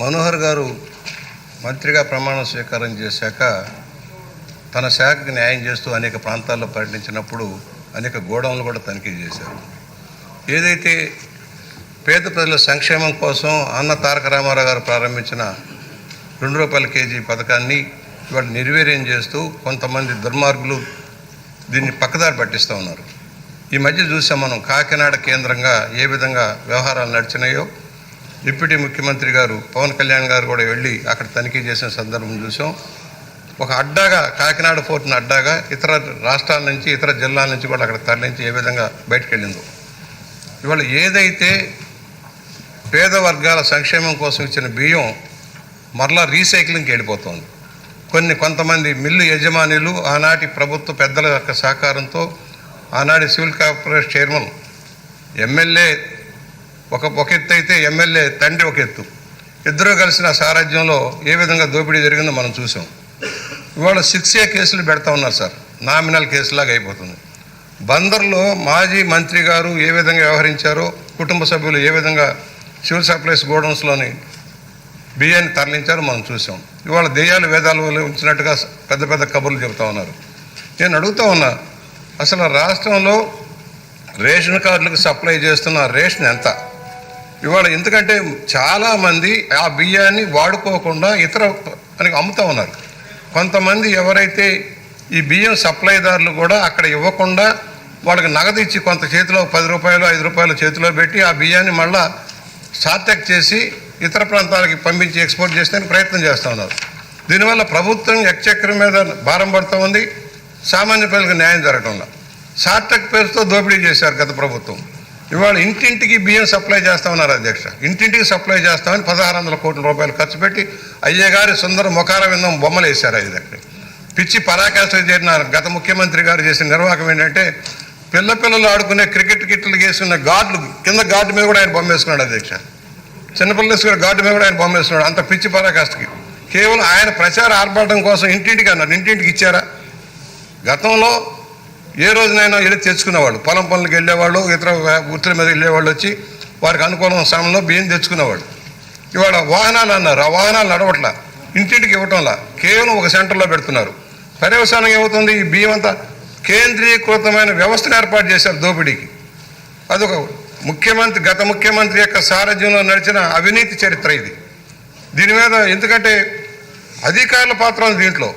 మనోహర్ గారు మంత్రిగా ప్రమాణ స్వీకారం చేశాక తన శాఖకు న్యాయం చేస్తూ అనేక ప్రాంతాల్లో పర్యటించినప్పుడు అనేక గోడౌన్లు కూడా తనిఖీ చేశారు. ఏదైతే పేద ప్రజల సంక్షేమం కోసం అన్న తారక రామారావు గారు ప్రారంభించిన ₹2 కేజీ పథకాన్ని ఇవాళ నిర్వీర్యం చేస్తూ కొంతమంది దుర్మార్గులు దీన్ని పక్కదారి పట్టిస్తూ ఉన్నారు. ఈ మధ్య చూసాం మనం కాకినాడ కేంద్రంగా ఏ విధంగా వ్యవహారాలు నడిచినాయో. డిప్యూటీ ముఖ్యమంత్రి గారు పవన్ కళ్యాణ్ గారు కూడా వెళ్ళి అక్కడ తనిఖీ చేసిన సందర్భం చూసాం. ఒక అడ్డాగా కాకినాడ పోర్టును అడ్డాగా ఇతర రాష్ట్రాల నుంచి ఇతర జిల్లాల నుంచి కూడా అక్కడ తరలించి ఏ విధంగా బయటకు వెళ్ళిందో. ఇవాళ ఏదైతే పేద వర్గాల సంక్షేమం కోసం ఇచ్చిన బియ్యం మరలా రీసైక్లింగ్కి వెళ్ళిపోతుంది. కొంతమంది మిల్లు యజమానులు ఆనాటి ప్రభుత్వ పెద్దల యొక్క సహకారంతో ఆనాటి సివిల్ కార్పొరేషన్ చైర్మన్ ఎమ్మెల్యే ఒక ఎత్తు అయితే ఎమ్మెల్యే తండ్రి ఒక ఎత్తు, ఇద్దరూ కలిసిన సారథ్యంలో ఏ విధంగా దోపిడీ జరిగిందో మనం చూసాం. ఇవాళ 6A కేసులు పెడతా ఉన్నారు సార్, నామినల్ కేసులాగా అయిపోతుంది. బందర్లో మాజీ మంత్రి గారు ఏ విధంగా వ్యవహరించారో, కుటుంబ సభ్యులు ఏ విధంగా సివిల్ సప్లైస్ గోడౌన్స్లోని బియ్యాన్ని తరలించారో మనం చూసాం. ఇవాళ దెయ్యాలు వేదాలు ఉంచినట్టుగా పెద్ద పెద్ద కబుర్లు చెబుతూ ఉన్నారు. నేను అడుగుతూ ఉన్నా, అసలు రాష్ట్రంలో రేషన్ కార్డులకు సప్లై చేస్తున్న రేషన్ ఎంత ఇవాళ? ఎందుకంటే చాలామంది ఆ బియ్యాన్ని వాడుకోకుండా ఇతర అని అమ్ముతూ ఉన్నారు. కొంతమంది ఎవరైతే ఈ బియ్యం సప్లైదారులు కూడా అక్కడ ఇవ్వకుండా వాళ్ళకి నగదు ఇచ్చి కొంత చేతిలో ₹10 ₹5 చేతిలో పెట్టి ఆ బియ్యాన్ని మళ్ళా సార్టెక్ చేసి ఇతర ప్రాంతాలకి పంపించి ఎక్స్పోర్ట్ చేసేందుకు ప్రయత్నం చేస్తూ ఉన్నారు. దీనివల్ల ప్రభుత్వం ఎక్చక్ర మీద భారం పడుతూ ఉంది, సామాన్య ప్రజలకు న్యాయం జరగడంలో. సార్టెక్ పేరుతో దోపిడీ చేశారు గత ప్రభుత్వం. ఇవాళ ఇంటింటికి బియ్యం సప్లై చేస్తా ఉన్నారు అధ్యక్ష. ఇంటింటికి సప్లై చేస్తామని ₹1600 కోట్ల ఖర్చు పెట్టి అయ్యగారి సుందర ముఖార విందం బొమ్మలు వేశారు. అది దగ్గర పిచ్చి పరాకాష్ఠ చేరిన గత ముఖ్యమంత్రి గారు చేసిన నిర్వాహకం ఏంటంటే పిల్లలు ఆడుకునే క్రికెట్ కిట్లు వేసుకున్న గార్డులు కింద గార్డు మీద కూడా ఆయన బొమ్మ వేసుకున్నాడు అధ్యక్ష. చిన్నపిల్లలు వేసుకున్న గార్డు మీద కూడా ఆయన బొమ్మ వేసుకున్నాడు. అంత పిచ్చి పరాకాష్ఠకి కేవలం ఆయన ప్రచార ఆర్భాటం కోసం ఇంటింటికి అన్నారు. ఇంటింటికి ఇచ్చారా? గతంలో ఏ రోజునైనా వెళ్ళి తెచ్చుకునేవాళ్ళు, పొలం పనులకు వెళ్ళేవాళ్ళు, ఇతర వృత్తుల మీద వెళ్ళేవాళ్ళు వచ్చి వారికి అనుకూలమైన సమయంలో బియ్యం తెచ్చుకునేవాళ్ళు. ఇవాళ వాహనాలు అన్నారు, ఆ వాహనాలు నడవట్లా, ఇంటింటికి ఇవ్వటంలా, కేవలం ఒక సెంటర్లో పెడుతున్నారు. పర్యవసానం ఏమవుతుంది? ఈ బియ్యం అంతా కేంద్రీకృతమైన వ్యవస్థను ఏర్పాటు చేశారు దోపిడీకి. అదొక గత ముఖ్యమంత్రి యొక్క సారథ్యంలో నడిచిన అవినీతి చరిత్ర ఇది. దీని మీద ఎందుకంటే అధికారుల పాత్ర ఉంది దీంట్లో.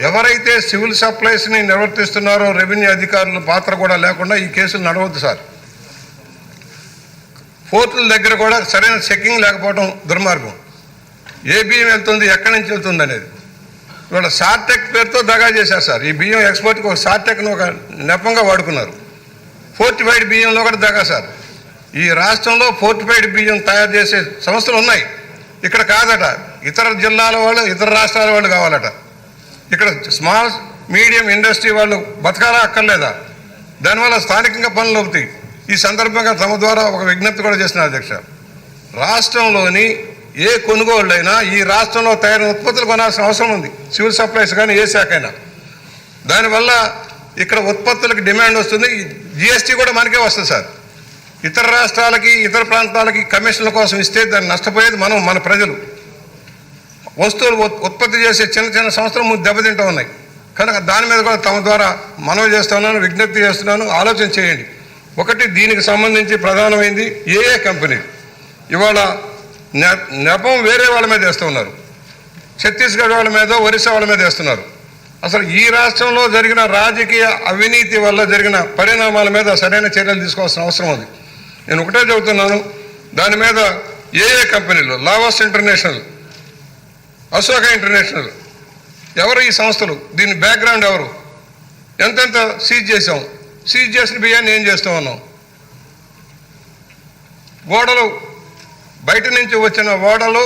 ఎవరైతే సివిల్ సప్లైస్ని నిర్వర్తిస్తున్నారో రెవెన్యూ అధికారుల పాత్ర కూడా లేకుండా ఈ కేసులు నడవద్దు సార్. పోర్టుల దగ్గర కూడా సరైన చెక్కింగ్ లేకపోవడం దుర్మార్గం. ఏ బియ్యం వెళ్తుంది, ఎక్కడి నుంచి వెళ్తుంది అనేది. ఇవాళ సార్టెక్ పేరుతో దగా చేశారు సార్. ఈ బియ్యం ఎక్స్పోర్ట్కి ఒక సార్టెక్ను ఒక నెపంగా వాడుకున్నారు. ఫోర్టిఫైడ్ బియ్యంలో కూడా దగా సార్. ఈ రాష్ట్రంలో ఫోర్టిఫైడ్ బియ్యం తయారు చేసే సంస్థలు ఉన్నాయి, ఇక్కడ కాదట. ఇతర జిల్లాల వాళ్ళు, ఇతర రాష్ట్రాల వాళ్ళు కావాలట. ఇక్కడ స్మాల్ మీడియం ఇండస్ట్రీ వాళ్ళు బతకాలా అక్కర్లేదా? దానివల్ల స్థానికంగా పనులు అవుతాయి. ఈ సందర్భంగా తమ ద్వారా ఒక విజ్ఞప్తి కూడా చేస్తున్నారు అధ్యక్ష. రాష్ట్రంలోని ఏ కొనుగోళ్ళైనా ఈ రాష్ట్రంలో తయారైన ఉత్పత్తులు కొనాల్సిన అవసరం ఉంది, సివిల్ సప్లైస్ కానీ ఏ శాఖ అయినా. దానివల్ల ఇక్కడ ఉత్పత్తులకు డిమాండ్ వస్తుంది. జిఎస్టీ కూడా మనకే వస్తుంది సార్. ఇతర రాష్ట్రాలకి ఇతర ప్రాంతాలకి కమిషన్ల కోసం ఇస్తే దాన్ని నష్టపోయేది మన ప్రజలు. వస్తువులు ఉత్పత్తి చేసే చిన్న సంస్థలు దెబ్బతింటూ ఉన్నాయి. కనుక దాని మీద కూడా తమ ద్వారా మనవి చేస్తున్నాను, విజ్ఞప్తి చేస్తున్నాను, ఆలోచన చేయండి. ఒకటి, దీనికి సంబంధించి ప్రధానమైంది ఏ కంపెనీ ఇవాళ నెపం వేరే వాళ్ళ మీద వేస్తూ ఉన్నారు. ఛత్తీస్గఢ్ వాళ్ళ మీద, ఒరిస్సా వాళ్ళ మీద వేస్తున్నారు. అసలు ఈ రాష్ట్రంలో జరిగిన రాజకీయ అవినీతి వల్ల జరిగిన పరిణామాల మీద సరైన చర్యలు తీసుకోవాల్సిన అవసరం ఉంది. నేను ఒకటే చెబుతున్నాను, దాని మీద ఏ కంపెనీలు, లావస్ ఇంటర్నేషనల్, అశోక ఇంటర్నేషనల్, ఎవరు ఈ సంస్థలు, దీని బ్యాక్గ్రౌండ్ ఎవరు, ఎంతెంత సీజ్ చేసాం, సీజ్ చేసిన బియ్యాన్ని ఏం చేస్తూ ఉన్నాం. ఓడలు బయట నుంచి వచ్చిన ఓడలు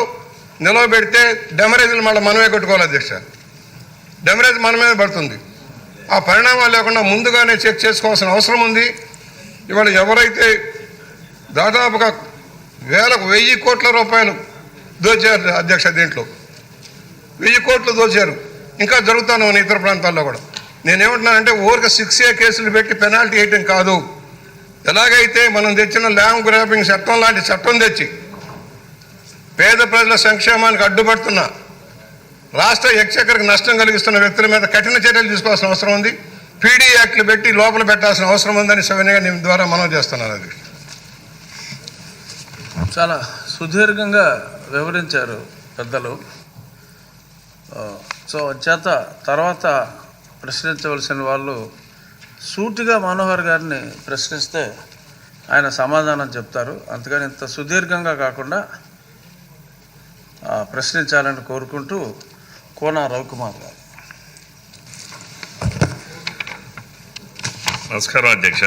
నిలవబెడితే డెమరేజ్లు మళ్ళీ మనమే కట్టుకోవాలి అధ్యక్ష. డెమరేజ్ మన మీద పడుతుంది. ఆ పరిణామాలు లేకుండా ముందుగానే చెక్ చేసుకోవాల్సిన అవసరం ఉంది. ఇవాళ ఎవరైతే దాదాపుగా 1000 కోట్ల రూపాయలు దోచారు అధ్యక్ష, దీంట్లో 1000 కోట్లు దోచారు. ఇంకా జరుగుతాను ఇతర ప్రాంతాల్లో కూడా. నేనేమంటున్నానంటే ఊరికి 6A కేసులు పెట్టి పెనాల్టీ వేయటం కాదు. ఎలాగైతే మనం తెచ్చిన ల్యాండ్ గ్రాబింగ్ చట్టం లాంటి చట్టం తెచ్చి పేద ప్రజల సంక్షేమానికి అడ్డుపడుతున్న రాష్ట్ర ఎక్స్చెక్కర్కి నష్టం కలిగిస్తున్న వ్యక్తుల మీద కఠిన చర్యలు తీసుకోవాల్సిన అవసరం ఉంది. పీడీ యాక్ట్లు పెట్టి లోపల పెట్టాల్సిన అవసరం ఉందని సవినయంగా నేను ద్వారా మనవి చేస్తున్నాను. అది చాలా సుదీర్ఘంగా వివరించారు పెద్దలు. సో చేత తర్వాత ప్రశ్నించవలసిన వాళ్ళు సూటిగా మనోహర్ గారిని ప్రశ్నిస్తే ఆయన సమాధానం చెప్తారు. అందుకని ఇంత సుదీర్ఘంగా కాకుండా ప్రశ్నించాలని కోరుకుంటూ కోన రవికుమార్ గారు. నమస్కారం అధ్యక్ష.